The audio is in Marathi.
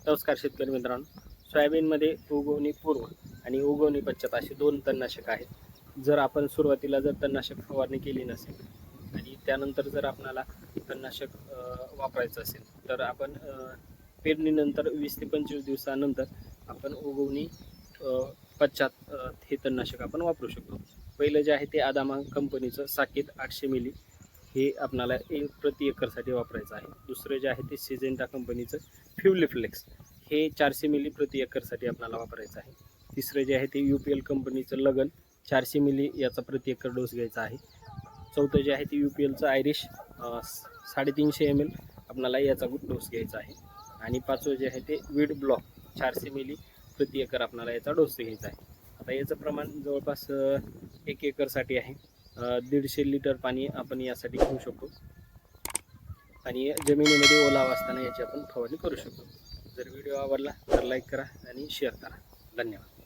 नमस्कार शेतकरी मित्रांनो, सोयाबीनमध्ये उगवणी पूर्व आणि उगवणी पश्चात असे 2 तणनाशक आहेत. जर आपण सुरुवातीला तणनाशक फवारणी केली नसेल आणि त्यानंतर जर आपल्याला तणनाशक वापरायचं असेल तर आपण पेरणीनंतर 20 ते 25 दिवसानंतर आपण उगवणी पश्चात हे तणनाशक आपण वापरू शकतो. पहिलं जे आहे ते आदामा कंपनीचं साकेत 800 मिली हे आपल्याला प्रति एकरसाठी वापरायचं आहे. दुसरं जे आहे ते सिजेंटा कंपनीचं फ्युलिफ्लेक्स हे 400 मिली प्रति एकरसाठी आपल्याला वापरायचं आहे. तिसरं जे आहे ते UPL कंपनीचं लगन 400 मिली याचा प्रति एकर डोस घ्यायचा आहे. चौथं जे आहे ते UPLचं आयरिश 350 ml आपल्याला याचा डोस घ्यायचा आहे. आणि पाचवं जे आहे ते वीड ब्लॉक 400 मिली प्रति एकर आपल्याला याचा डोस घ्यायचा आहे. आता याचं प्रमाण जवळपास 1 एकरसाठी आहे. 150 लिटर पाणी आपण यासाठी घेऊ शकतो आणि जमिनीमध्ये ओलावा असताना याची आपण फवारणी करू शकतो. जर व्हिडिओ आवडला तर लाईक करा आणि शेअर करा. धन्यवाद.